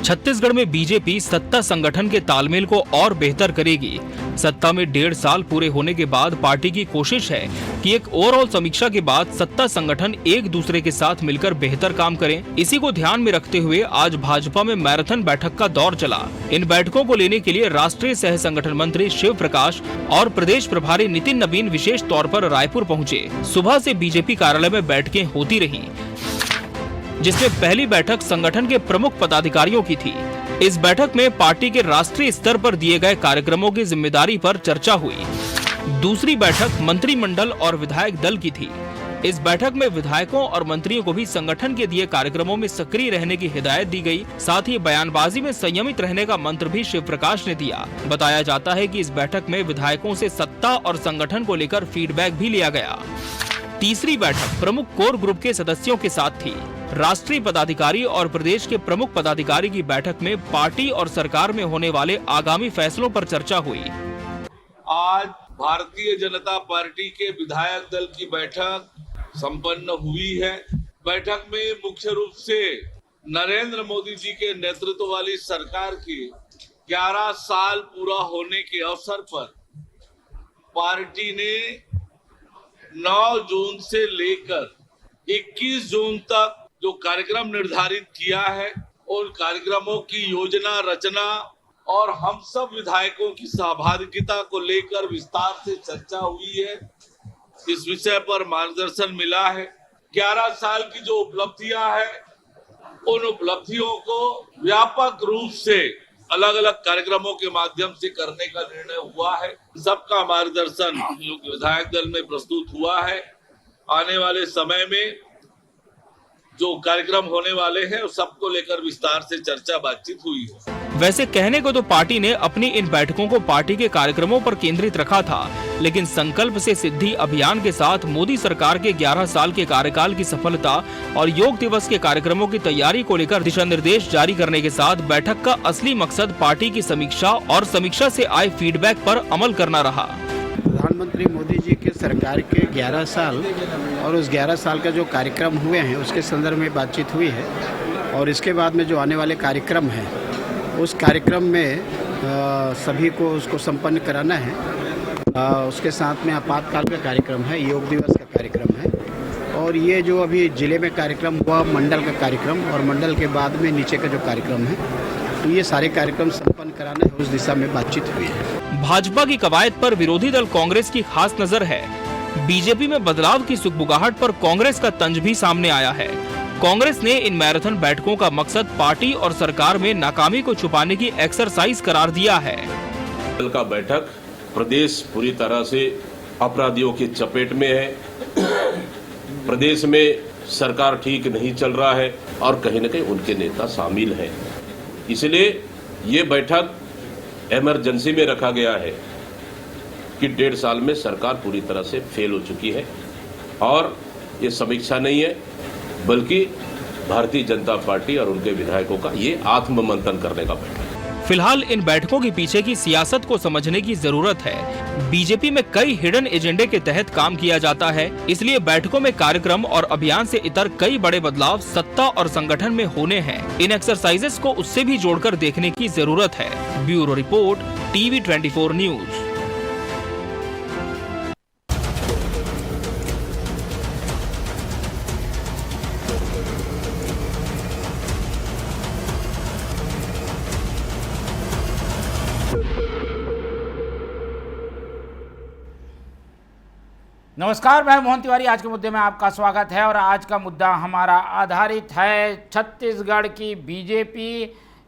छत्तीसगढ़ में बीजेपी सत्ता संगठन के तालमेल को और बेहतर करेगी। सत्ता में 1.5 साल पूरे होने के बाद पार्टी की कोशिश है कि एक ओवरऑल समीक्षा के बाद सत्ता संगठन एक दूसरे के साथ मिलकर बेहतर काम करें। इसी को ध्यान में रखते हुए आज भाजपा में मैराथन बैठक का दौर चला। इन बैठकों को लेने के लिए राष्ट्रीय सह संगठन मंत्री शिव प्रकाश और प्रदेश प्रभारी नितिन नवीन विशेष तौर पर रायपुर पहुँचे। सुबह से बीजेपी कार्यालय में बैठकें होती रही, जिसमें पहली बैठक संगठन के प्रमुख पदाधिकारियों की थी। इस बैठक में पार्टी के राष्ट्रीय स्तर पर दिए गए कार्यक्रमों की जिम्मेदारी पर चर्चा हुई। दूसरी बैठक मंत्रिमंडल और विधायक दल की थी। इस बैठक में विधायकों और मंत्रियों को भी संगठन के दिए कार्यक्रमों में सक्रिय रहने की हिदायत दी गई। साथ ही बयानबाजी में संयमित रहने का मंत्र भी शिव प्रकाश ने दिया। बताया जाता है कि इस बैठक में विधायकों से सत्ता और संगठन को लेकर फीडबैक भी लिया गया। तीसरी बैठक प्रमुख कोर ग्रुप के सदस्यों के साथ थी। राष्ट्रीय पदाधिकारी और प्रदेश के प्रमुख पदाधिकारी की बैठक में पार्टी और सरकार में होने वाले आगामी फैसलों पर चर्चा हुई। आज भारतीय जनता पार्टी के विधायक दल की बैठक संपन्न हुई है। बैठक में मुख्य रूप से नरेंद्र मोदी जी के नेतृत्व वाली सरकार की 11 साल पूरा होने के अवसर पर पार्टी ने 9 जून से लेकर 21 जून तक जो कार्यक्रम निर्धारित किया है, उन कार्यक्रमों की योजना रचना और हम सब विधायकों की सहभागिता को लेकर विस्तार से चर्चा हुई है। इस विषय पर मार्गदर्शन मिला है। 11 साल की जो उपलब्धियां हैं, उन उपलब्धियों को व्यापक रूप से अलग अलग कार्यक्रमों के माध्यम से करने का निर्णय हुआ है। सबका मार्गदर्शन विधायक दल में प्रस्तुत हुआ है। आने वाले समय में जो कार्यक्रम होने वाले हैं, उस सबको लेकर विस्तार से चर्चा बातचीत हुई है। वैसे कहने को तो पार्टी ने अपनी इन बैठकों को पार्टी के कार्यक्रमों पर केंद्रित रखा था, लेकिन संकल्प से सिद्धि अभियान के साथ मोदी सरकार के 11 साल के कार्यकाल की सफलता और योग दिवस के कार्यक्रमों की तैयारी को लेकर दिशा निर्देश जारी करने के साथ बैठक का असली मकसद पार्टी की समीक्षा और समीक्षा से आए फीडबैक पर अमल करना रहा। प्रधानमंत्री मोदी जी के सरकार के 11 साल और उस 11 साल का जो कार्यक्रम हुए हैं, उसके संदर्भ में बातचीत हुई है। और इसके बाद में जो आने वाले कार्यक्रम हैं, उस कार्यक्रम में सभी को उसको संपन्न कराना है। उसके साथ में आपातकाल का कार्यक्रम है, योग दिवस का कार्यक्रम है, और ये जो अभी जिले में कार्यक्रम हुआ मंडल का कार्यक्रम, और मंडल के बाद में नीचे का जो कार्यक्रम है, तो ये सारे कार्यक्रम संपन्न कराना है। उस दिशा में बातचीत हुई है। भाजपा की कवायद पर विरोधी दल कांग्रेस की खास नजर है। बीजेपी में बदलाव की सुगबुगाहट पर कांग्रेस का तंज भी सामने आया है। कांग्रेस ने इन मैराथन बैठकों का मकसद पार्टी और सरकार में नाकामी को छुपाने की एक्सरसाइज करार दिया है। दल का बैठक प्रदेश पूरी तरह से अपराधियों की चपेट में है। प्रदेश में सरकार ठीक नहीं चल रहा है और कहीं न कहीं उनके नेता शामिल हैं। इसलिए ये बैठक इमरजेंसी में रखा गया है कि 1.5 साल में सरकार पूरी तरह से फेल हो चुकी है, और ये समीक्षा नहीं है, बल्कि भारतीय जनता पार्टी और उनके विधायकों का ये आत्ममंथन करने का बैठक है। फिलहाल इन बैठकों के पीछे की सियासत को समझने की जरूरत है। बीजेपी में कई हिडन एजेंडे के तहत काम किया जाता है, इसलिए बैठकों में कार्यक्रम और अभियान से इतर कई बड़े बदलाव सत्ता और संगठन में होने हैं। इन एक्सरसाइजेस को उससे भी जोड़कर देखने की जरूरत है। Bureau report, TV 24 news. नमस्कार, मैं मोहन तिवारी। आज के मुद्दे में आपका स्वागत है और आज का मुद्दा हमारा आधारित है छत्तीसगढ़ की बीजेपी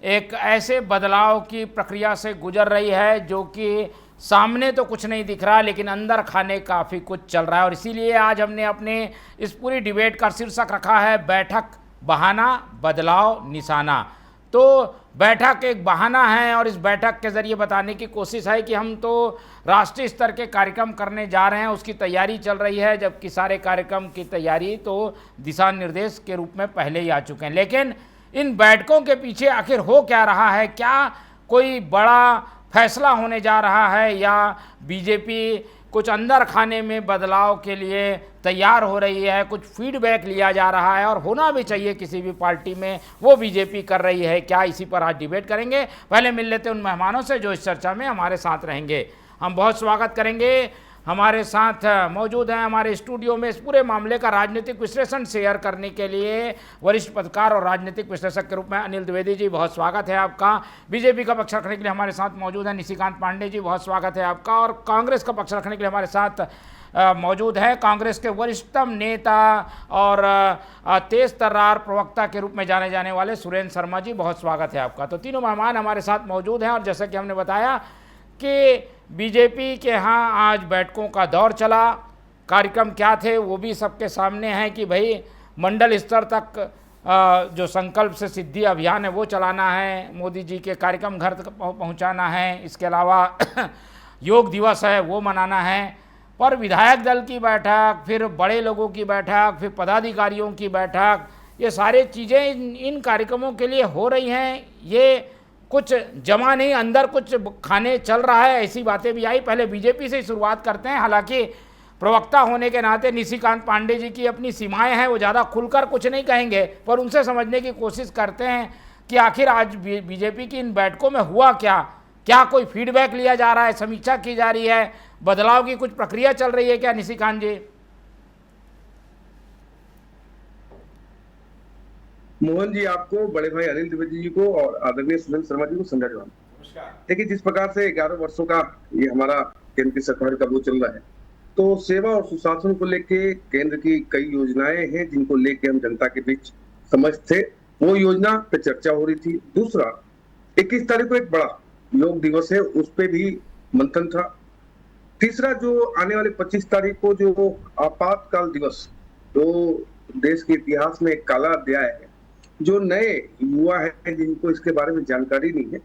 एक ऐसे बदलाव की प्रक्रिया से गुजर रही है जो कि सामने तो कुछ नहीं दिख रहा, लेकिन अंदर खाने काफ़ी कुछ चल रहा है। और इसीलिए आज हमने अपने इस पूरी डिबेट का शीर्षक रखा है बैठक बहाना, बदलाव निशाना। तो बैठक एक बहाना है और इस बैठक के ज़रिए बताने की कोशिश है कि हम तो राष्ट्रीय स्तर के कार्यक्रम करने जा रहे हैं, उसकी तैयारी चल रही है, जबकि सारे कार्यक्रम की तैयारी तो दिशा निर्देश के रूप में पहले ही आ चुके हैं। लेकिन इन बैठकों के पीछे आखिर हो क्या रहा है? क्या कोई बड़ा फैसला होने जा रहा है या बीजेपी कुछ अंदर खाने में बदलाव के लिए तैयार हो रही है, कुछ फीडबैक लिया जा रहा है और होना भी चाहिए किसी भी पार्टी में, वो बीजेपी कर रही है क्या, इसी पर आज डिबेट करेंगे। पहले मिल लेते हैं उन मेहमानों से जो इस चर्चा में हमारे साथ रहेंगे। हम बहुत स्वागत करेंगे, हमारे साथ मौजूद हैं हमारे स्टूडियो में इस पूरे मामले का राजनीतिक विश्लेषण शेयर करने के लिए वरिष्ठ पत्रकार और राजनीतिक विश्लेषक के रूप में अनिल द्विवेदी जी, बहुत स्वागत है आपका। बीजेपी का पक्ष रखने के लिए हमारे साथ मौजूद हैं निशिकांत पांडे जी, बहुत स्वागत है आपका। और कांग्रेस का पक्ष रखने के लिए हमारे साथ मौजूद है कांग्रेस के वरिष्ठतम नेता और तेज तर्रार प्रवक्ता के रूप में जाने जाने वाले सुरेंद्र शर्मा जी, बहुत स्वागत है आपका। तो तीनों मेहमान हमारे साथ मौजूद हैं और जैसा कि हमने बताया कि बीजेपी के यहाँ आज बैठकों का दौर चला, कार्यक्रम क्या थे वो भी सबके सामने है कि भाई मंडल स्तर तक जो संकल्प से सिद्धि अभियान है वो चलाना है, मोदी जी के कार्यक्रम घर तक पहुँचाना है, इसके अलावा योग दिवस है वो मनाना है। पर विधायक दल की बैठक, फिर बड़े लोगों की बैठक, फिर पदाधिकारियों की बैठक, ये सारी चीज़ें इन कार्यक्रमों के लिए हो रही हैं। ये कुछ जमा नहीं, अंदर कुछ खाने चल रहा है, ऐसी बातें भी आई। पहले बीजेपी से ही शुरुआत करते हैं। हालांकि प्रवक्ता होने के नाते निशिकांत पांडे जी की अपनी सीमाएं हैं, वो ज़्यादा खुलकर कुछ नहीं कहेंगे, पर उनसे समझने की कोशिश करते हैं कि आखिर आज बीजेपी की इन बैठकों में हुआ क्या, क्या कोई फीडबैक लिया जा रहा है, समीक्षा की जा रही है, बदलाव की कुछ प्रक्रिया चल रही है क्या निशिकांत जी? मोहन जी, आपको, बड़े भाई अनिल द्विवेदी जी को और आदरणीय सुरेंद्र शर्मा जी को संध्या जवान। देखिए, जिस प्रकार से 11 वर्षों का ये हमारा केंद्र की सरकार का वो चल रहा है, तो सेवा और सुशासन को लेके केंद्र की कई योजनाएं हैं जिनको लेके हम जनता के बीच समझ थे, वो योजना पे चर्चा हो रही थी। दूसरा, 21 तारीख को एक बड़ा योग दिवस है, उस पे भी मंथन था। तीसरा, जो आने वाले 25 तारीख को जो आपातकाल दिवस, जो देश के इतिहास में एक काला अध्याय है, जो नए युवा हैं जिनको इसके बारे में जानकारी नहीं है,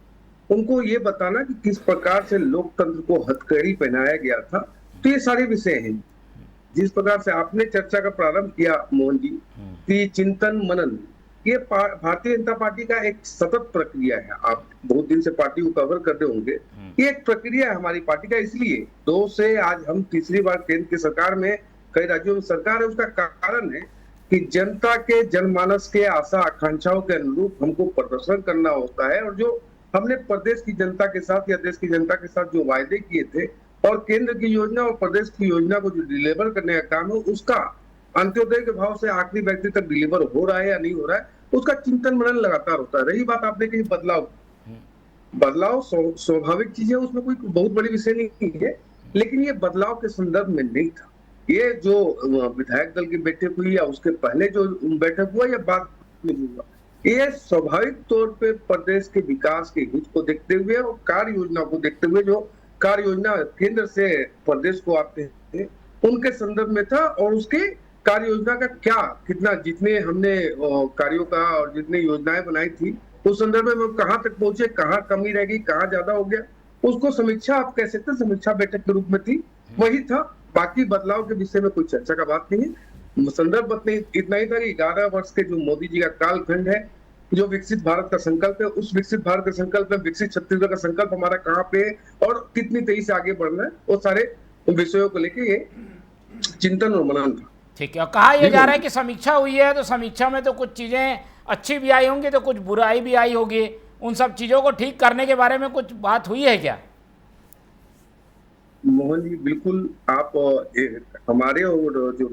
उनको ये बताना कि किस प्रकार से लोकतंत्र को हथकड़ी पहनाया गया था। तो ये सारे विषय हैं। जिस प्रकार से आपने चर्चा का प्रारंभ किया मोहन जी, कि चिंतन मनन, ये भारतीय जनता पार्टी का एक सतत प्रक्रिया है। आप बहुत दिन से पार्टी को कवर करते होंगे, ये एक प्रक्रिया है हमारी पार्टी का। इसलिए 2 से आज हम तीसरी बार केंद्र की सरकार में, कई राज्यों में सरकार है। उसका कारण है कि जनता के जनमानस के आशा आकांक्षाओं के अनुरूप हमको प्रदर्शन करना होता है, और जो हमने प्रदेश की जनता के साथ या देश की जनता के साथ जो वायदे किए थे, और केंद्र की योजना और प्रदेश की योजना को जो डिलीवर करने का काम है, उसका अंत्योदय के भाव से आखिरी व्यक्ति तक डिलीवर हो रहा है या नहीं हो रहा है, उसका चिंतन मनन लगातार होता है। रही बात आपने कही बदलाव स्वाभाविक चीज है, उसमें कोई बहुत बड़ी विषय नहीं है, लेकिन ये बदलाव के संदर्भ में नहीं था। ये जो विधायक दल की बैठक हुई या उसके पहले जो बैठक हुआ या बाद में हुआ, ये स्वाभाविक तौर पे प्रदेश के विकास के हित को देखते हुए और कार्य योजना को देखते हुए, जो कार्य योजना केंद्र से प्रदेश को आते हैं उनके संदर्भ में था। और उसके कार्य योजना का क्या, कितना, जितने हमने कार्यों का और जितनी योजनाएं बनाई थी उस संदर्भ में कहाँ तक पहुंचे, कहाँ कमी रह गई, कहाँ ज्यादा हो गया, उसको समीक्षा आप कह सकते हैं, समीक्षा बैठक के रूप में थी, वही था। बाकी बदलाव के विषय में कोई चर्चा का बात नहीं है। संदर्भ इतना ही था कि 11 वर्ष के जो मोदी जी का कालखंड है, जो विकसित भारत का संकल्प है, उस विकसित भारत के संकल्प में विकसित छत्तीसगढ़ का संकल्प हमारा कहाँ पे है और कितनी तेजी से आगे बढ़ना है, वो सारे विषयों को लेके ये चिंतन और मनन था। ठीक है। कहा यह जा रहा है कि समीक्षा हुई है, तो समीक्षा में तो कुछ चीजें अच्छी भी आई होंगी, तो कुछ बुराई भी आई होगी। उन सब चीजों को ठीक करने के बारे में कुछ बात हुई है क्या? मोहन जी, बिल्कुल। आप हमारे और जो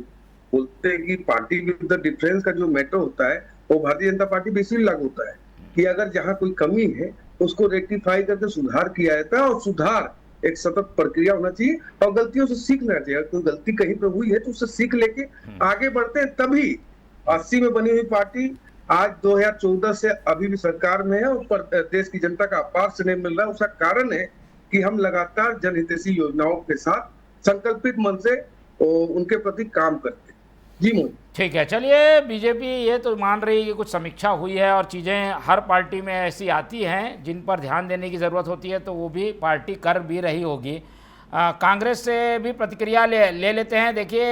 बोलते हैं कि पार्टी विद द डिफरेंस का जो मैटर होता है, वो भारतीय जनता पार्टी पे इसीलिए लागू होता है कि अगर जहां कोई कमी है उसको रेक्टिफाई करके सुधार किया जाता है, और सुधार एक सतत प्रक्रिया होना चाहिए, और गलतियों से सीखना चाहिए। कोई गलती कहीं पर हुई है तो उससे सीख लेके आगे बढ़ते हैं। तभी 80 में बनी हुई पार्टी आज 2014 से अभी भी सरकार में है और देश की जनता का अपार स्नेह मिल रहा है। उसका कारण है कि हम लगातार जनहितैषी योजनाओं के साथ संकल्पित मन से उनके प्रति काम करते हैं। जी मोदी, ठीक है। चलिए, बीजेपी ये तो मान रही है कि कुछ समीक्षा हुई है और चीज़ें हर पार्टी में ऐसी आती हैं जिन पर ध्यान देने की ज़रूरत होती है, तो वो भी पार्टी कर भी रही होगी। कांग्रेस से भी प्रतिक्रिया ले लेते हैं। देखिए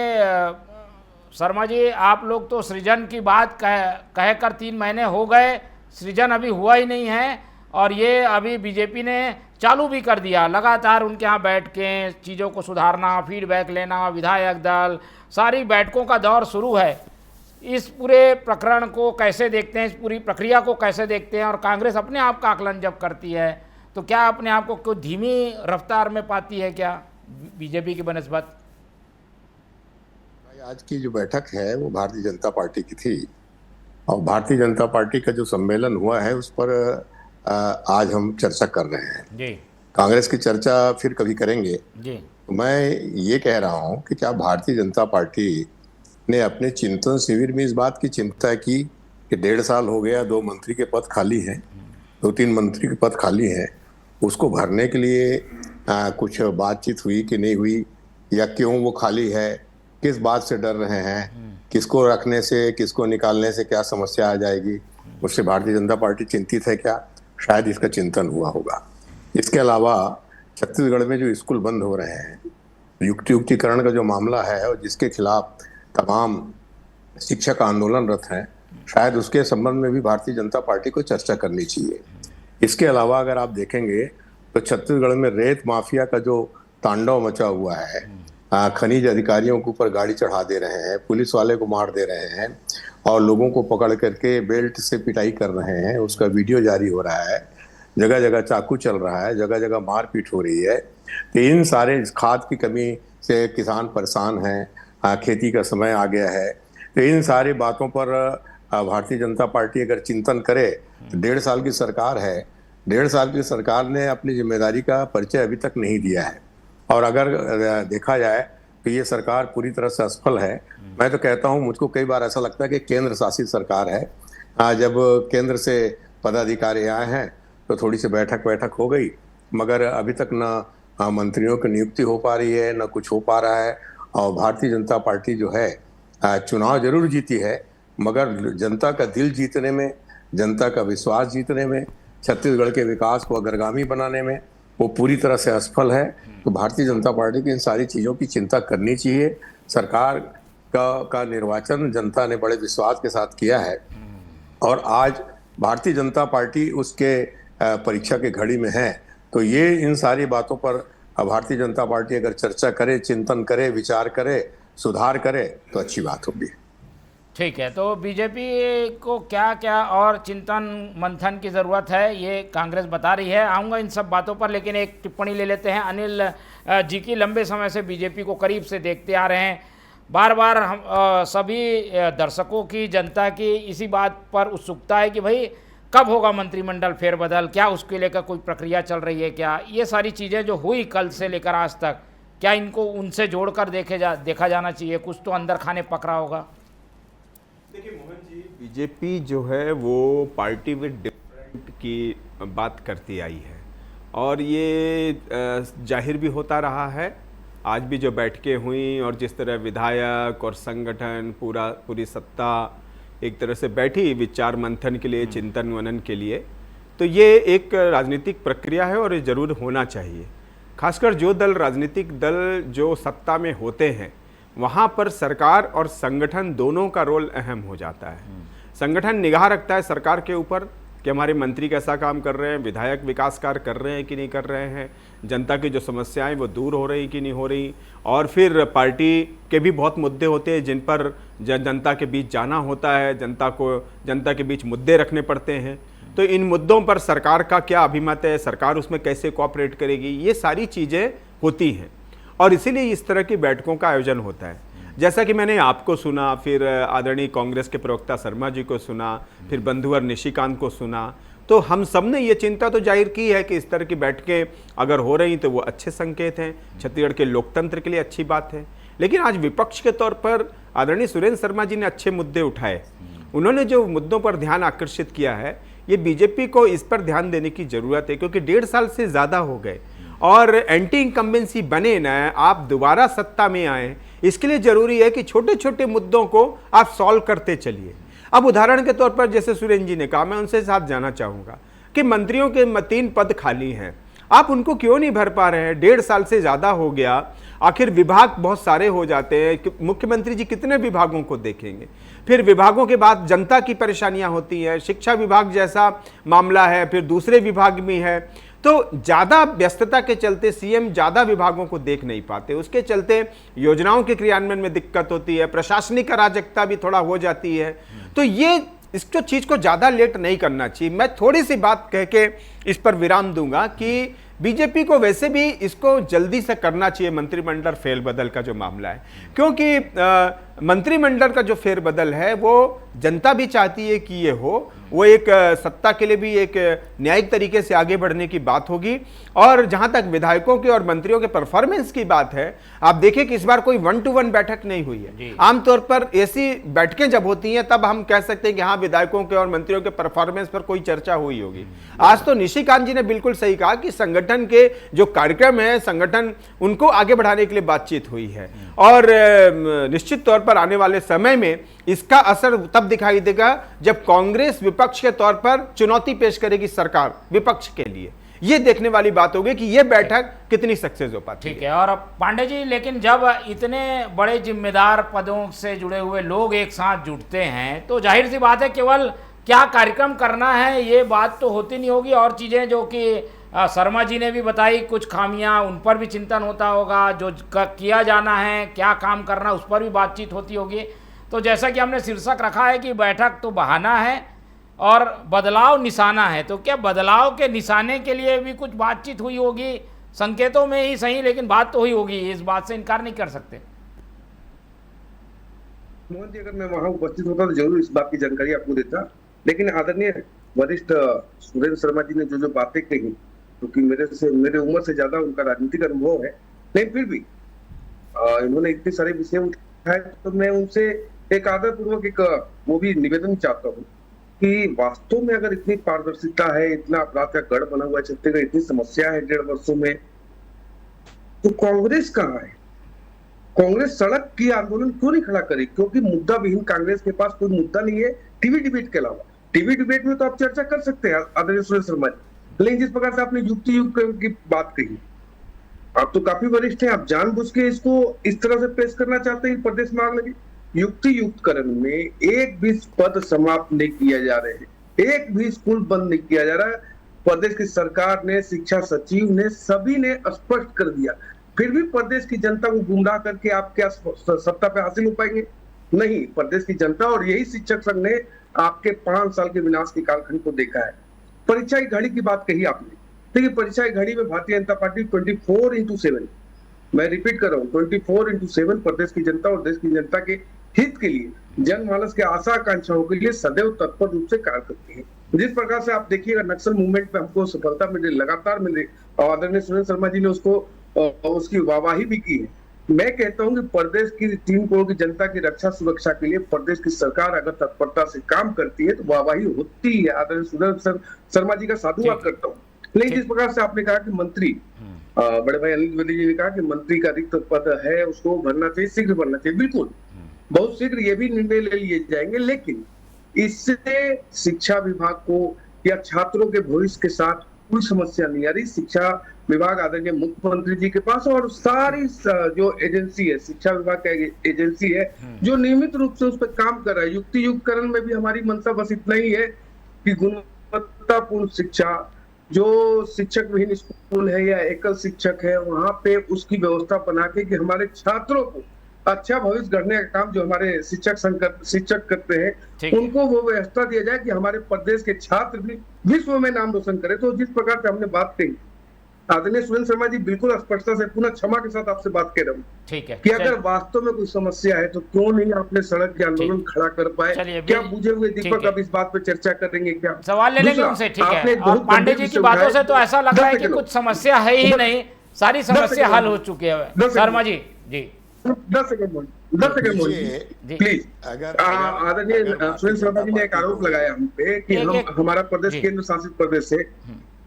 शर्मा जी, आप लोग तो सृजन की बात कहकर 3 महीने हो गए, सृजन अभी हुआ ही नहीं है, और ये अभी बीजेपी ने चालू भी कर दिया, लगातार उनके यहाँ बैठ के चीज़ों को सुधारना, फीडबैक लेना, विधायक दल, सारी बैठकों का दौर शुरू है। इस पूरे प्रकरण को कैसे देखते हैं, इस पूरी प्रक्रिया को कैसे देखते हैं? और कांग्रेस अपने आप का आकलन जब करती है तो क्या अपने आप को कोई धीमी रफ्तार में पाती है क्या बीजेपी की बनस्बत? आज की जो बैठक है वो भारतीय जनता पार्टी की थी और भारतीय जनता पार्टी का जो सम्मेलन हुआ है उस पर आज हम चर्चा कर रहे हैं जी। कांग्रेस की चर्चा फिर कभी करेंगे जी। मैं ये कह रहा हूं कि क्या भारतीय जनता पार्टी ने अपने चिंतन शिविर में इस बात की चिंता की कि 1.5 साल हो गया, 2 मंत्री के पद खाली हैं, 2-3 मंत्री के पद खाली हैं, उसको भरने के लिए कुछ बातचीत हुई कि नहीं हुई, या क्यों वो खाली है, किस बात से डर रहे हैं, किसको रखने से किसको निकालने से क्या समस्या आ जाएगी, उससे भारतीय जनता पार्टी चिंतित है क्या? शायद इसका चिंतन हुआ होगा। इसके अलावा छत्तीसगढ़ में जो स्कूल बंद हो रहे हैं, युक्तिकरण का जो मामला है और जिसके खिलाफ तमाम शिक्षक आंदोलनरत हैं, शायद उसके संबंध में भी भारतीय जनता पार्टी को चर्चा करनी चाहिए। इसके अलावा अगर आप देखेंगे तो छत्तीसगढ़ में रेत माफिया का जो तांडव मचा हुआ है, खनिज अधिकारियों के ऊपर गाड़ी चढ़ा दे रहे हैं, पुलिस वाले को मार दे रहे हैं और लोगों को पकड़ करके बेल्ट से पिटाई कर रहे हैं, उसका वीडियो जारी हो रहा है, जगह जगह चाकू चल रहा है, जगह जगह मारपीट हो रही है। तो इन सारे खाद की कमी से किसान परेशान हैं, खेती का समय आ गया है। तो इन सारी बातों पर भारतीय जनता पार्टी अगर चिंतन करे तो 1.5 साल की सरकार है, 1.5 साल की सरकार ने अपनी जिम्मेदारी का परिचय अभी तक नहीं दिया है और अगर देखा जाए तो ये सरकार पूरी तरह से असफल है। मैं तो कहता हूँ, मुझको कई बार ऐसा लगता है कि केंद्र शासित सरकार है। जब केंद्र से पदाधिकारी आए हैं तो थोड़ी सी बैठक हो गई, मगर अभी तक न मंत्रियों की नियुक्ति हो पा रही है, न कुछ हो पा रहा है। और भारतीय जनता पार्टी जो है चुनाव जरूर जीती है, मगर जनता का दिल जीतने में, जनता का विश्वास जीतने में, छत्तीसगढ़ के विकास को अग्रगामी बनाने में वो पूरी तरह से असफल है। तो भारतीय जनता पार्टी की इन सारी चीज़ों की चिंता करनी चाहिए। सरकार का निर्वाचन जनता ने बड़े विश्वास के साथ किया है और आज भारतीय जनता पार्टी उसके परीक्षा की घड़ी में है। तो ये इन सारी बातों पर भारतीय जनता पार्टी अगर चर्चा करे, चिंतन करे, विचार करे, सुधार करे तो अच्छी बात होगी। ठीक है, तो बीजेपी को क्या क्या और चिंतन मंथन की ज़रूरत है ये कांग्रेस बता रही है। आऊँगा इन सब बातों पर, लेकिन एक टिप्पणी ले लेते हैं। अनिल जी की लंबे समय से बीजेपी को करीब से देखते आ रहे हैं, बार बार हम सभी दर्शकों की, जनता की इसी बात पर उत्सुकता है कि भाई कब होगा मंत्रिमंडल फेरबदल, क्या उसके लेकर कोई प्रक्रिया चल रही है क्या? ये सारी चीज़ें जो हुई कल से लेकर आज तक, क्या इनको उनसे जोड़कर देखा जाना चाहिए? कुछ तो अंदर खाने पक रहा होगा। देखिए मोहन जी, बीजेपी जो है वो पार्टी विद डिफरेंट की बात करती आई है और ये जाहिर भी होता रहा है। आज भी जो बैठकें हुई और जिस तरह विधायक और संगठन पूरी सत्ता एक तरह से बैठी विचार मंथन के लिए, चिंतन मनन के लिए, तो ये एक राजनीतिक प्रक्रिया है और ये जरूर होना चाहिए। खासकर जो राजनीतिक दल जो सत्ता में होते हैं वहाँ पर सरकार और संगठन दोनों का रोल अहम हो जाता है। संगठन निगाह रखता है सरकार के ऊपर कि हमारे मंत्री कैसा काम कर रहे हैं, विधायक विकास कार्य कर रहे हैं कि नहीं कर रहे हैं, जनता की जो समस्याएं वो दूर हो रही कि नहीं हो रही। और फिर पार्टी के भी बहुत मुद्दे होते हैं जिन पर जनता के बीच जाना होता है, जनता के बीच मुद्दे रखने पड़ते हैं। तो इन मुद्दों पर सरकार का क्या अभिमत है, सरकार उसमें कैसे कोऑपरेट करेगी, ये सारी चीज़ें होती हैं और इसीलिए इस तरह की बैठकों का आयोजन होता है। जैसा कि मैंने आपको सुना, फिर आदरणीय कांग्रेस के प्रवक्ता शर्मा जी को सुना, फिर बंधुवर निशिकांत को सुना, तो हम सब ने ये चिंता तो जाहिर की है कि इस तरह की बैठकें अगर हो रही तो वो अच्छे संकेत हैं, छत्तीसगढ़ के लोकतंत्र के लिए अच्छी बात है। लेकिन आज विपक्ष के तौर पर आदरणीय सुरेंद्र शर्मा जी ने अच्छे मुद्दे उठाए। उन्होंने जो मुद्दों पर ध्यान आकर्षित किया है, ये बीजेपी को इस पर ध्यान देने की जरूरत है, क्योंकि 1.5 साल से ज़्यादा हो गए और एंटी इनकम्बेंसी बने न, आप दोबारा सत्ता में आए, इसके लिए जरूरी है कि छोटे छोटे मुद्दों को आप सॉल्व करते चलिए। अब उदाहरण के तौर पर जैसे सुरेंद्र जी ने कहा, मैं उनसे साथ जाना चाहूँगा कि मंत्रियों के 3 पद खाली हैं। आप उनको क्यों नहीं भर पा रहे हैं? 1.5 साल से ज्यादा हो गया, आखिर विभाग बहुत सारे हो जाते हैं, मुख्यमंत्री जी कितने विभागों को देखेंगे? फिर विभागों के बाद जनता की परेशानियां होती हैं, शिक्षा विभाग जैसा मामला है, फिर दूसरे विभाग भी है, तो ज्यादा व्यस्तता के चलते सीएम ज्यादा विभागों को देख नहीं पाते, उसके चलते योजनाओं के क्रियान्वयन में दिक्कत होती है, प्रशासनिक अराजकता भी थोड़ा हो जाती है। तो ये इसको चीज को ज्यादा लेट नहीं करना चाहिए। मैं थोड़ी सी बात कह के इस पर विराम दूंगा कि बीजेपी को वैसे भी इसको जल्दी से करना चाहिए, मंत्रिमंडल फेरबदल का जो मामला है, क्योंकि मंत्रिमंडल का जो फेरबदल है वो जनता भी चाहती है कि ये हो, वो एक सत्ता के लिए भी एक न्यायिक तरीके से आगे बढ़ने की बात होगी। और जहां तक विधायकों के और मंत्रियों के परफॉर्मेंस की बात है, आप देखिए कि इस बार कोई 1-to-1 बैठक नहीं हुई है। आमतौर पर ऐसी बैठकें जब होती हैं तब हम कह सकते हैं कि हाँ, विधायकों के और मंत्रियों के परफॉर्मेंस पर कोई चर्चा हुई होगी। आज तो निशिकांत जी ने बिल्कुल सही कहा कि संगठन के जो कार्यक्रम है, संगठन उनको आगे बढ़ाने के लिए बातचीत हुई है, और निश्चित तौर पर आने वाले समय में इसका असर तब दिखाई देगा जब कांग्रेस विपक्ष के तौर पर चुनौती पेश करेगी सरकार विपक्ष के लिए। ये देखने वाली बात होगी कि ये बैठक कितनी सक्सेस हो पाती है। ठीक है। और पांडे जी, लेकिन जब इतने बड़े जिम्मेदार पदों से जुड़े हुए लोग एक साथ जुटते हैं तो जाहिर सी बात है केवल क्या कार्यक्रम करना है ये बात तो होती नहीं होगी, और चीज़ें जो कि शर्मा जी ने भी बताई, कुछ खामियां, उन पर भी चिंतन होता होगा, जो किया जाना है, क्या काम करना, उस पर भी बातचीत होती होगी। तो जैसा कि हमने शीर्षक रखा है कि बैठक तो बहाना है और बदलाव निशाना है, तो क्या बदलाव के निशाने के लिए भी कुछ बातचीत हुई होगी? संकेतों में ही सही, लेकिन बात तो हुई होगी, इस बात से इनकार नहीं कर सकते। मोहन जी, अगर मैं वहां उपस्थित होता तो जरूर इस बात की जानकारी आपको देता, लेकिन आदरणीय वरिष्ठ सुरेंद्र शर्मा जी ने जो बातें कही, क्योंकि मेरे उम्र से ज्यादा उनका राजनीतिक अनुभव है, लेकिन फिर भी इन्होंने इतने सारे विषय उठाए, तो मैं उनसे एक आदरपूर्वक एक वो भी निवेदन चाहता हूँ कि वास्तव में अगर इतनी पारदर्शिता है, इतना अपराध का गढ़ बना हुआ है छत्तीसगढ़, इतनी समस्या है 1.5 वर्षों में, तो कांग्रेस कहाँ है? कांग्रेस सड़क की आंदोलन क्यों नहीं खड़ा करी? क्योंकि मुद्दा विहीन कांग्रेस के पास कोई मुद्दा नहीं है टीवी डिबेट के अलावा। टीवी डिबेट में तो आप चर्चा कर सकते हैं आदरणीय सुरेंद्र शर्मा जी, लेकिन जिस प्रकार से आपने युक्ति युक्त की बात कही, आप तो काफी वरिष्ठ हैं, आप जानबूझ के इसको इस तरह से पेश करना चाहते हैं प्रदेश में आग लगी। युक्ति युक्तकरण में एक भी पद समाप्त नहीं किया जा रहे हैं, एक भी स्कूल बंद नहीं किया जा रहा है। प्रदेश की सरकार ने, शिक्षा सचिव ने, सभी ने स्पष्ट कर दिया, फिर भी प्रदेश की जनता को गुमराह करके आप क्या सत्ता पे हासिल हो पाएंगे? नहीं। प्रदेश की जनता और यही शिक्षक संघ ने आपके 5 साल के विनाश के कालखंड को देखा है। परीक्षा की घड़ी की बात कही आपने, देखिए परीक्षा की घड़ी में भारतीय जनता पार्टी 24/7, मैं रिपीट कर रहा हूँ, 24/7 प्रदेश की जनता और देश की जनता के हित के लिए, जनमानस के आशा आकांक्षाओं के लिए सदैव तत्पर रूप से कार्य करती है। जिस प्रकार से आप देखिएगा नक्सल मूवमेंट में हमको सफलता मिल रही, लगातार मिल रही, और आदरणीय सुरेंद्र शर्मा जी ने उसकी वाहवाही भी की है। मैं कहता हूं कि प्रदेश की 3 करोड़ की जनता की रक्षा सुरक्षा के लिए प्रदेश की सरकार अगर तत्परता से काम करती है तो वाहवाही होती है। आदरणीय सुरेंद्र शर्मा जी का साधुवाद करता हूँ। लेकिन जिस प्रकार से आपने कहा कि मंत्री, बड़े भाई अनिल द्विवेदी जी ने कहा कि मंत्री का रिक्त पद है, उसको भरना चाहिए, शीघ्र भरना चाहिए, बिल्कुल बहुत शीघ्र ये भी निर्णय ले लिए जाएंगे, लेकिन इससे शिक्षा विभाग को या छात्रों के भविष्य के साथ कोई समस्या नहीं आ रही। शिक्षा विभाग आदरणीय मुख्यमंत्री जी के पास और सारी जो एजेंसी है, शिक्षा विभाग का एजेंसी है जो नियमित रूप से उस पर काम कर रहा है। युक्ति युक्तकरण में भी हमारी मंशा बस इतना ही है कि गुणवत्तापूर्ण शिक्षा, जो शिक्षक विहीन स्कूल है या एकल शिक्षक है, वहां पे उसकी व्यवस्था बना के कि हमारे छात्रों को अच्छा भविष्य गढ़ने का काम जो हमारे शिक्षक करते हैं, उनको वो व्यवस्था दिया जाए कि हमारे प्रदेश के छात्र भी विश्व में नाम रोशन करें। तो जिस प्रकार से हमने बात कही, आदरणीय सुरेंद्र शर्मा जी बिल्कुल स्पष्टता से, पुनः क्षमा के साथ आपसे बात कर रहा हूँ, ठीक है, कि अगर वास्तव में कोई समस्या है तो क्यों नहीं आपने सड़क के आंदोलन खड़ा कर पाए? क्या बुझे हुए दीपक अब इस बात पे चर्चा करेंगे? क्या सवाल ले लेंगे उनसे? ठीक है। और पांडे जी की बातों से तो ऐसा लग रहा है कि कुछ समस्या है ही नहीं, सारी समस्या हल हो चुकी है। Sharma ji 10 second please. आदरणीय सुरेंद्र शर्मा जी ने एक आरोप लगाया हम पे कि हमारा प्रदेश केंद्र शासित प्रदेश है,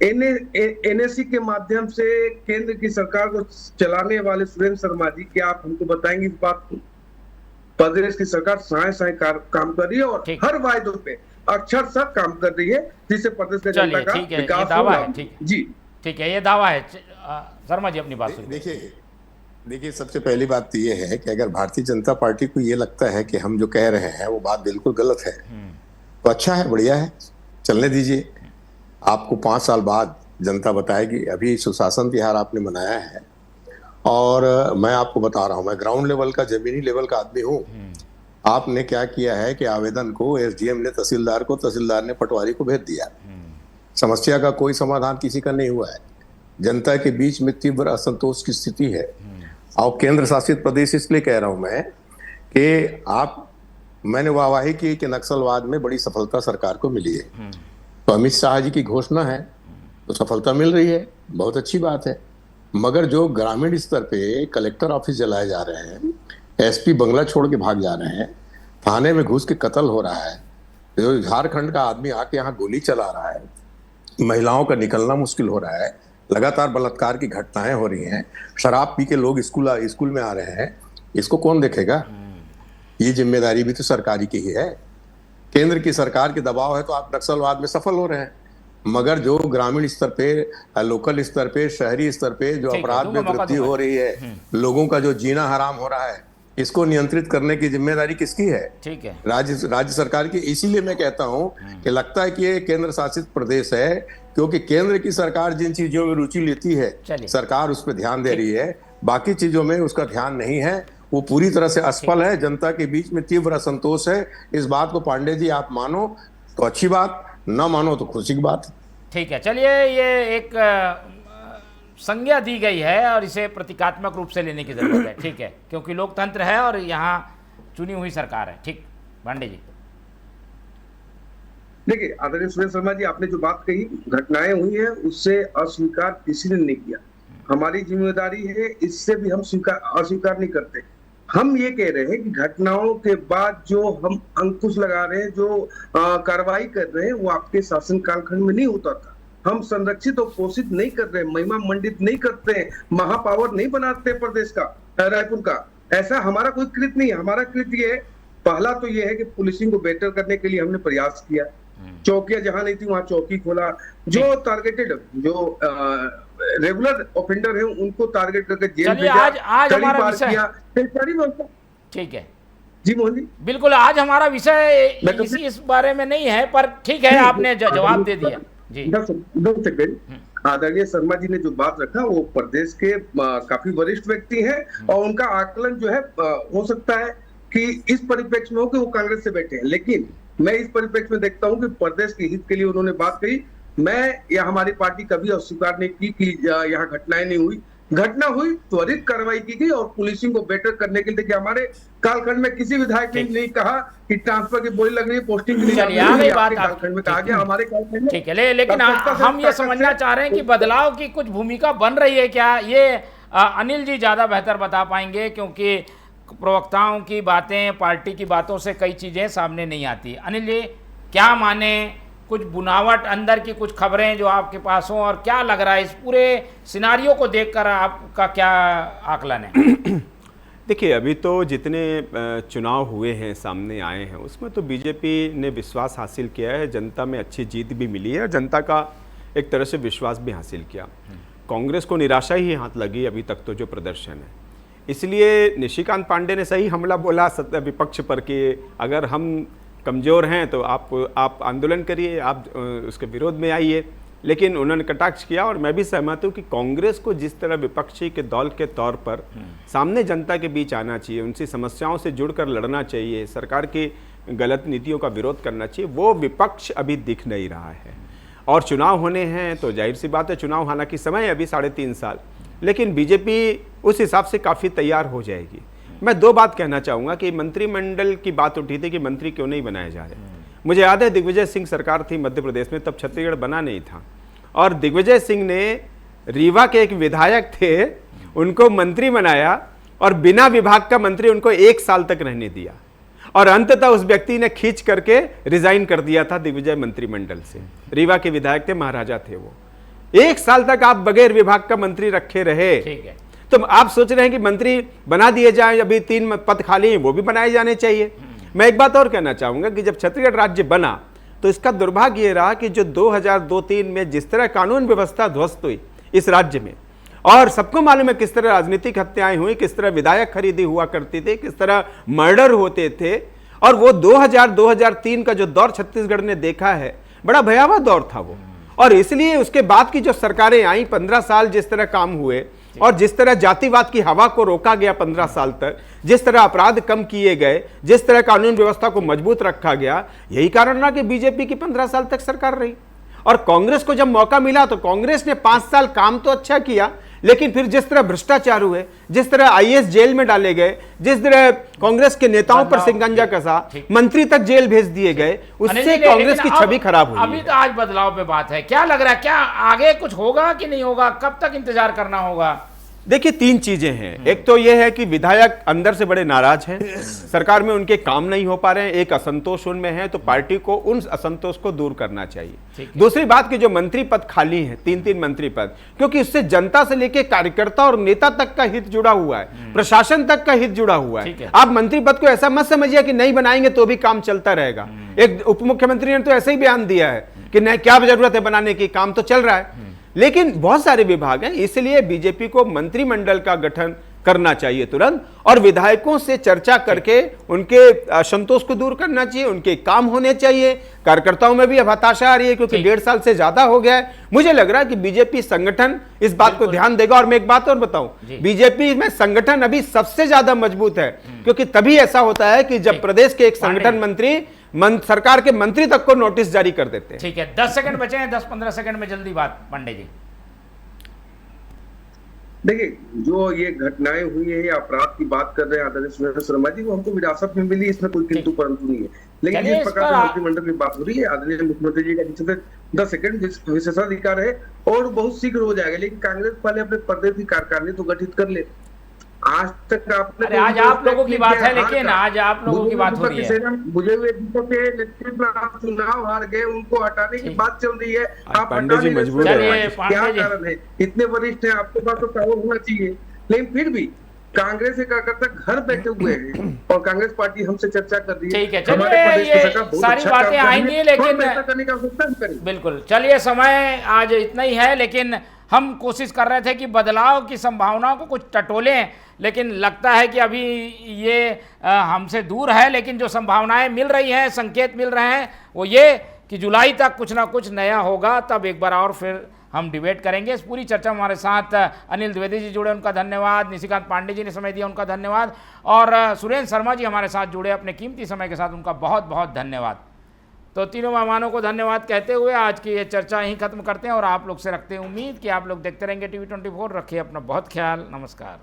एनएससी के माध्यम से केंद्र की सरकार को चलाने वाले सुरेंद्र शर्मा जी, क्या आप हमको बताएंगे इस बात को? प्रदेश की सरकार साए काम कर रही है और हर वायदों पे अक्षरशः काम कर रही है, जिससे प्रदेश के जनता का विकास होगा। जी ठीक है, ये दावा है। शर्मा जी अपनी बात सुनिए। देखिए सबसे पहली बात तो ये है कि अगर भारतीय जनता पार्टी को ये लगता है कि हम जो कह रहे हैं वो बात बिल्कुल गलत है तो अच्छा है, बढ़िया है, चलने दीजिए। आपको 5 साल बाद जनता बताएगी। अभी सुशासन तिहार आपने मनाया है और मैं आपको बता रहा हूं, मैं ग्राउंड लेवल का, जमीनी लेवल का आदमी हूं। आपने क्या किया है कि आवेदन को एसडीएम ने तहसीलदार को, तहसीलदार ने पटवारी को भेज दिया। समस्या का कोई समाधान किसी का नहीं हुआ है। जनता के बीच में तीव्र असंतोष की स्थिति है और केंद्र शासित प्रदेश इसलिए कह रहा हूं मैं कि मैंने वाहवाही की कि नक्सलवाद में बड़ी सफलता सरकार को मिली है, तो अमित शाह जी की घोषणा है तो सफलता मिल रही है, बहुत अच्छी बात है। मगर जो ग्रामीण स्तर पे कलेक्टर ऑफिस जलाए जा रहे हैं, एसपी बंगला छोड़ के भाग जा रहे हैं, थाने में घुस के कत्ल हो रहा है, जो झारखंड का आदमी आके यहाँ गोली चला रहा है, महिलाओं का निकलना मुश्किल हो रहा है, लगातार बलात्कार की घटनाएं हो रही हैं, शराब पी के लोग स्कूल में आ रहे हैं, इसको कौन देखेगा? ये जिम्मेदारी भी तो सरकारी की ही है। केंद्र की सरकार के दबाव है तो आप नक्सलवाद में सफल हो रहे हैं, मगर जो ग्रामीण स्तर पे, लोकल स्तर पे, शहरी स्तर पे जो अपराध में वृद्धि हो रही है, लोगों का जो जीना हराम हो रहा है, इसको नियंत्रित करने की जिम्मेदारी किसकी है? ठीक है, राज्य सरकार की। इसीलिए मैं कहता हूं कि लगता है कि ये केंद्र शासित प्रदेश है, क्योंकि केंद्र की सरकार जिन चीजों में रुचि लेती है सरकार उस पर ध्यान दे रही है, बाकी चीजों में उसका ध्यान नहीं है, वो पूरी तरह से असफल है। जनता के बीच में तीव्र असंतोष है। इस बात को पांडे जी आप मानो तो अच्छी बात, ना मानो तो खुशी की बात। ठीक है, चलिए, ये एक संज्ञा दी गई है और इसे प्रतीकात्मक रूप से लेने की जरूरत है। ठीक है, क्योंकि लोकतंत्र है और यहाँ चुनी हुई सरकार है। ठीक, पांडे जी। देखिए आदरणीय सुरेश शर्मा जी, आपने जो बात कही, घटनाएं हुई है, उससे अस्वीकार किसी ने नहीं किया। हमारी जिम्मेदारी है, इससे भी हम अस्वीकार नहीं करते। हम ये कह रहे हैं कि घटनाओं के बाद जो हम अंकुश लगा रहे हैं, जो कार्रवाई कर रहे हैं, वो आपके शासन कालखंड में नहीं होता था। हम संरक्षित और पोषित नहीं कर रहे, महिमा मंडित नहीं करते हैं, महापावर नहीं बनाते प्रदेश का, रायपुर का। ऐसा हमारा कोई कृत नहीं है। हमारा कृत ये है, पहला तो ये है कि पुलिसिंग को बेहतर करने के लिए हमने प्रयास किया। चौकियां जहां नहीं थी वहां चौकी खोला, जो टारगेटेड, जो रेगुलर ऑफेंडर है उनको टारगेट करके जेल भेजा, आज हमारा विषय, ठीक है जी मोहन जी, बिल्कुल आज हमारा विषय इस बारे में नहीं है, पर ठीक है, आपने जवाब दे दिया जी। 2 सेकंड। आदरणीय शर्मा जी ने जो बात रखा, वो प्रदेश के काफी वरिष्ठ व्यक्ति हैं और उनका आकलन जो है हो सकता है कि इस परिप्रेक्ष्य में हो कि वो कांग्रेस से बैठे हैं, लेकिन मैं इस परिप्रेक्ष्य में देखता हूं कि प्रदेश के हित के लिए उन्होंने बात कही। मैं या हमारी पार्टी कभी अस्वीकार नहीं की कि यहाँ घटनाएं नहीं हुई। घटना हुई, त्वरित कार्रवाई की गई और पुलिसिंग को बेटर करने के लिए, देखिए हमारे कालखंड में किसी विधायक ने नहीं कहा कि ट्रांसफर की बोली लग रही है, पोस्टिंग के लिए कालखंड में कहा गया, हमारे कालखंड में। ठीक है, लेकिन हम ये समझना चाह रहे हैं कि बदलाव की कुछ भूमिका बन रही है क्या? ये अनिल जी ज्यादा बेहतर बता पाएंगे, क्योंकि प्रवक्ताओं की बातें, पार्टी की बातों से कई चीजें सामने नहीं आती। अनिल जी, क्या माने, कुछ बुनावट, अंदर की कुछ खबरें जो आपके पास हों, और क्या लग रहा है इस पूरे सिनारियो को देखकर आपका क्या आकलन है? देखिए, अभी तो जितने चुनाव हुए हैं, सामने आए हैं, उसमें तो बीजेपी ने विश्वास हासिल किया है, जनता में अच्छी जीत भी मिली है और जनता का एक तरह से विश्वास भी हासिल किया। कांग्रेस को निराशा ही हाथ लगी अभी तक तो जो प्रदर्शन है। इसलिए निशिकांत पांडे ने सही हमला बोला विपक्ष पर कि अगर हम कमज़ोर हैं तो आप आंदोलन करिए, आप उसके विरोध में आइए। लेकिन उन्होंने कटाक्ष किया और मैं भी सहमत हूँ कि कांग्रेस को जिस तरह विपक्षी के दल के तौर पर सामने जनता के बीच आना चाहिए, उनसी समस्याओं से जुड़कर लड़ना चाहिए, सरकार की गलत नीतियों का विरोध करना चाहिए, वो विपक्ष अभी दिख नहीं रहा है। और चुनाव होने हैं तो जाहिर सी बात है, चुनाव हालांकि समय अभी 3.5 साल, लेकिन बीजेपी उस हिसाब से काफ़ी तैयार हो जाएगी। मैं 2 बात कहना चाहूँगा कि मंत्रिमंडल की बात उठी थी कि मंत्री क्यों नहीं बनाए जा रहे। मुझे याद है दिग्विजय सिंह सरकार थी मध्य प्रदेश में, तब छत्तीसगढ़ बना नहीं था, और दिग्विजय सिंह ने रीवा के एक विधायक थे, उनको मंत्री बनाया और बिना विभाग का मंत्री उनको 1 साल तक रहने दिया, और अंततः उस व्यक्ति ने खींच करके रिजाइन कर दिया था दिग्विजय मंत्रिमंडल से। रीवा के विधायक थे, महाराजा थे वो। 1 साल तक आप बगैर विभाग का मंत्री रखे रहे। ठीक है, तो आप सोच रहे हैं कि मंत्री बना दिए जाएं, अभी 3 पद खाली हैं, वो भी बनाए जाने चाहिए। मैं एक बात और कहना चाहूंगा कि जब छत्तीसगढ़ राज्य बना तो इसका दुर्भाग्य ये रहा कि जो 2002-3 में जिस तरह कानून व्यवस्था ध्वस्त हुई, इस राज्य में। और सबको मालूम है किस तरह राजनीतिक हत्याएं हुई, किस तरह विधायक खरीदी हुआ करती थी, किस तरह मर्डर होते थे। और वो 2000-2003 का जो दौर छत्तीसगढ़ ने देखा है, बड़ा भयावह दौर था वो। और इसलिए उसके बाद की जो सरकारें आई, 15 साल जिस तरह काम हुए और जिस तरह जातिवाद की हवा को रोका गया 15 साल तक, जिस तरह अपराध कम किए गए, जिस तरह कानून व्यवस्था को मजबूत रखा गया, यही कारण रहा कि बीजेपी की 15 साल तक सरकार रही। और कांग्रेस को जब मौका मिला तो कांग्रेस ने 5 साल काम तो अच्छा किया, लेकिन फिर जिस तरह भ्रष्टाचार हुए, जिस तरह आईएएस जेल में डाले गए, जिस तरह कांग्रेस के नेताओं पर सिंगंजा कसा, मंत्री तक जेल भेज दिए गए, उससे कांग्रेस की छवि खराब हुई। अभी तो आज बदलाव पे बात है, क्या लग रहा है, क्या आगे कुछ होगा कि नहीं होगा, कब तक इंतजार करना होगा? देखिए 3 चीजें हैं। एक तो यह है कि विधायक अंदर से बड़े नाराज हैं, सरकार में उनके काम नहीं हो पा रहे हैं, एक असंतोष उनमें है, तो पार्टी को उन असंतोष को दूर करना चाहिए। दूसरी बात कि जो मंत्री पद खाली हैं, 3-3 मंत्री पद, क्योंकि इससे जनता से लेकर कार्यकर्ता और नेता तक का हित जुड़ा हुआ है, प्रशासन तक का हित जुड़ा हुआ है। आप मंत्री पद को ऐसा मत समझिए कि नहीं बनाएंगे तो भी काम चलता रहेगा। एक उप मुख्यमंत्री ने तो ऐसे ही बयान दिया है कि नहीं, क्या जरूरत है बनाने की, काम तो चल रहा है। लेकिन बहुत सारे विभाग हैं, इसलिए बीजेपी को मंत्रिमंडल का गठन करना चाहिए तुरंत, और विधायकों से चर्चा करके उनके असंतोष को दूर करना चाहिए, उनके काम होने चाहिए। कार्यकर्ताओं में भी अब हताशा आ रही है क्योंकि 1.5 साल से ज्यादा हो गया है। मुझे लग रहा है कि बीजेपी संगठन इस बात को ध्यान देगा। और मैं एक बात और बताऊं, बीजेपी में संगठन अभी सबसे ज्यादा मजबूत है, क्योंकि तभी ऐसा होता है कि जब प्रदेश के एक संगठन मंत्री सरकार के मंत्री तक को नोटिस जारी कर देते हैं। ठीक है, 10 सेकंड बचे हैं, 10-15 सेकंड में जल्दी बात पांडे जी। देखिए, जो ये घटनाएं हुई है, ये अपराध की बात कर रहे हैं आदरणीय सुरेंद्र शर्मा जी, वो हमको विरासत में मिली, इसमें कोई किंतु परंतु नहीं है। लेकिन जिस प्रकार से मंत्रिमंडल की बात हो रही है, आदरणीय मुख्यमंत्री जी का नीचे 10 सेकंड विशेषाधिकार है और बहुत शीघ्र हो जाएगा। लेकिन कांग्रेस वाले अपने प्रदेश की कार्यकारिणी तो गठित कर ले। आज तक आपने, आज आप लोगों की बात है, लेकिन आज आप लोगों की बात हो रही है, बुझे हुए चुनाव हार गए, उनको हटाने की बात चल रही है। आप पांडे जी मजबूर है, क्या कारण है? इतने वरिष्ठ हैं, आपके पास तो पावर होना चाहिए। लेकिन फिर भी कांग्रेस के कार्यकर्ता घर बैठे हुए हैं और कांग्रेस पार्टी हमसे चर्चा कर रही है। ठीक है, चलिए ये सारी बातें आएंगी, लेकिन करने का करें। बिल्कुल, चलिए समय आज इतना ही है, लेकिन हम कोशिश कर रहे थे कि बदलाव की संभावनाओं को कुछ टटोलें, लेकिन लगता है कि अभी ये हमसे दूर है। लेकिन जो संभावनाएं मिल रही हैं, संकेत मिल रहे हैं, वो ये कि जुलाई तक कुछ ना कुछ नया होगा, तब एक बार और फिर हम डिबेट करेंगे। इस पूरी चर्चा में हमारे साथ अनिल द्विवेदी जी जुड़े, उनका धन्यवाद। निशिकांत पांडे जी ने समय दिया, उनका धन्यवाद। और सुरेंद्र शर्मा जी हमारे साथ जुड़े अपने कीमती समय के साथ, उनका बहुत बहुत धन्यवाद। तो तीनों मेहमानों को धन्यवाद कहते हुए आज की ये चर्चा यहीं खत्म करते हैं और आप लोग से रखते हैं उम्मीद कि आप लोग देखते रहेंगे TV 24। रखिए अपना बहुत ख्याल। नमस्कार।